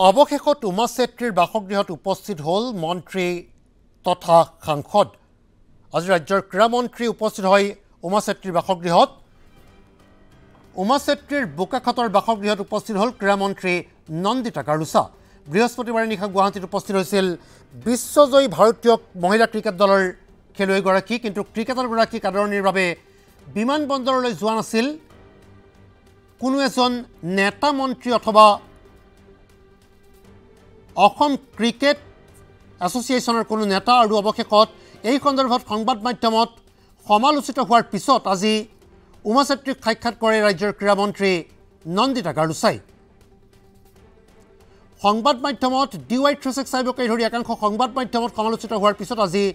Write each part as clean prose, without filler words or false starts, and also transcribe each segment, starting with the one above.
অৱশেষত উমা চেত্ৰীৰ বাসগৃহত উপস্থিত হ'ল মন্ত্ৰী তথা সাংসদ। আজি ৰাজ্যৰ ক্ৰীড়া মন্ত্ৰী উপস্থিত হয় উমা চেত্ৰীৰ বাসগৃহত। উমা চেত্ৰীৰ বোকাখাতৰ বাসগৃহত উপস্থিত হ'ল ক্ৰীড়া মন্ত্ৰী নন্দিতা গাৰুচা। বৃহস্পতিবাৰে নিশা গুৱাহাটীত উপস্থিত হৈছিল বিশ্বজয়ী ভাৰতীয় মহিলা ক্ৰিকেট দলৰ খেলুৱৈগৰাকী, কিন্তু ক্ৰিকেটাৰগৰাকীক আদৰণিৰ বাবে বিমানবন্দৰলৈ যোৱা নাছিল কোনো এজন নেতা মন্ত্ৰী অথবা অসম ক্ৰিকেট এছ'চিয়েশ্যনৰ কোনো নেতা। আৰু অৱশেষত এই সন্দৰ্ভত সংবাদ মাধ্যমত সমালোচিত হোৱাৰ পিছত আজি উমা চেত্ৰীক সাক্ষাৎ কৰে ৰাজ্যৰ ক্ৰীড়া মন্ত্ৰী নন্দিতা গাৰুচাই। সংবাদ মাধ্যমত DY365কে ধৰি একাংশ সংবাদ মাধ্যমত সমালোচিত হোৱাৰ পিছত আজি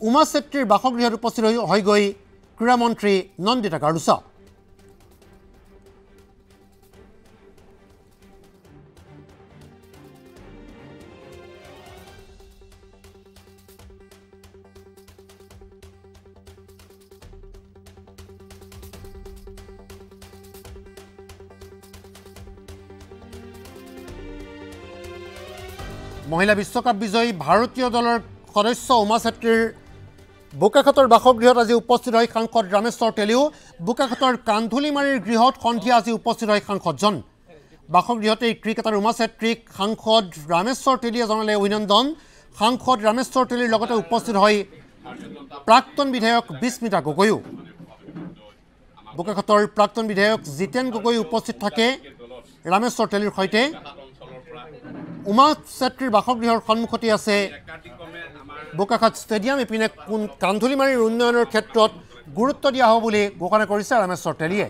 উমা চেত্ৰীৰ বাসগৃহত উপস্থিত হৈ গৈ ক্ৰীড়া মন্ত্ৰী নন্দিতা গাৰুচা। মহিলা বিশ্বকাপ বিজয়ী ভাৰতীয় দলৰ সদস্য উমা চেত্ৰীৰ বোকাখাতৰ বাসগৃহত আজি উপস্থিত হয় সাংসদ ৰামেশ্বৰ তেলীও। বোকাখাতৰ কান্ধুলিমাৰীৰ গৃহত সন্ধিয়া আজি উপস্থিত হয় সাংসদজন। বাসগৃহতে ক্ৰিকেটাৰ উমা চেত্ৰীক সাংসদ ৰামেশ্বৰ তেলীয়ে জনালে অভিনন্দন। সাংসদ ৰামেশ্বৰ তেলীৰ লগতে উপস্থিত হয় প্ৰাক্তন বিধায়ক বিস্মিতা গগৈও। বোকাখাতৰ প্ৰাক্তন বিধায়ক জিতেন গগৈ উপস্থিত থাকে ৰামেশ্বৰ তেলীৰ সৈতে। উমা চেত্ৰীৰ বাসগৃহৰ সন্মুখতে আছে বোকাখাত ষ্টেডিয়াম। ইপিনে কান্ধুলিমাৰীৰ উন্নয়নৰ ক্ষেত্ৰত গুৰুত্ব দিয়া হ'ব বুলি ঘোষণা কৰিছে ৰামেশ্বৰ তেলীয়ে।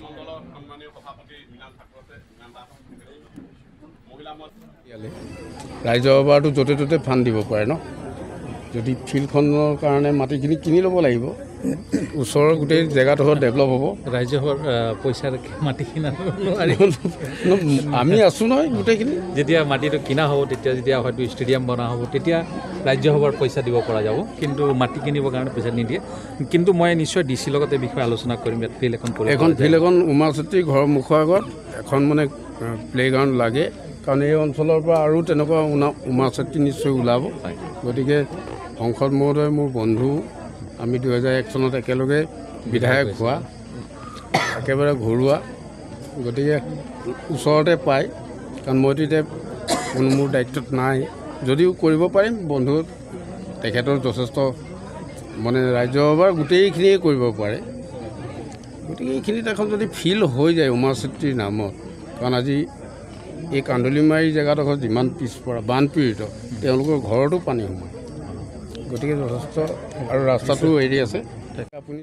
ৰাইজৰ সভাটো য'তে ত'তে ফাণ্ড দিব পাৰে ন। যদি ফিল্ডখনৰ কাৰণে মাটিখিনি কিনি ল'ব লাগিব, ওচৰৰ গোটেই জেগাডোখৰ ডেভেলপ হ'ব। ৰাইজৰ পইচাৰ মাটি কিনা আমি আছোঁ নহয় গোটেইখিনি। যেতিয়া মাটিটো কিনা হ'ব, যেতিয়া হয়তো ষ্টেডিয়াম বনা হ'ব, তেতিয়া ৰাজ্যসভাৰ পইচা দিব পৰা যাব, কিন্তু মাটি কিনিবৰ কাৰণে পইচা নিদিয়ে। কিন্তু মই নিশ্চয় DC লগত এই বিষয়ে আলোচনা কৰিম। ইয়াত ফিল্ড এখন উমা চেত্ৰী ঘৰৰ মুখৰ আগত এখন মানে প্লেগ্ৰাউণ্ড লাগে, কাৰণ এই অঞ্চলৰ পৰা আৰু তেনেকুৱা উমা চেত্ৰী নিশ্চয় ওলাব। গতিকে সংসদ মহোদয় মোৰ বন্ধু, আমি 2001 চনত একেলগে বিধায়ক হোৱা, একেবাৰে ঘৰুৱা। গতিকে ওচৰতে পায়, কাৰণ মইতো এতিয়া কোনো মোৰ দায়িত্বত নাই, যদিও কৰিব পাৰিম। বন্ধু তেখেতৰ যথেষ্ট মানে ৰাজ্যসভাৰ গোটেইখিনিয়ে কৰিব পাৰে। গতিকে এইখিনিত এখন যদি ফিল্ড হৈ যায় উমা চেত্ৰীৰ নামত, কাৰণ আজি এই কান্ধুলিমাৰী জেগাডোখৰ যিমান পিছপৰা বানপীড়িত, তেওঁলোকৰ ঘৰতো পানী সোমায়। গতিকে যথেষ্ট, আৰু ৰাস্তাটো এৰি আছে। আপুনি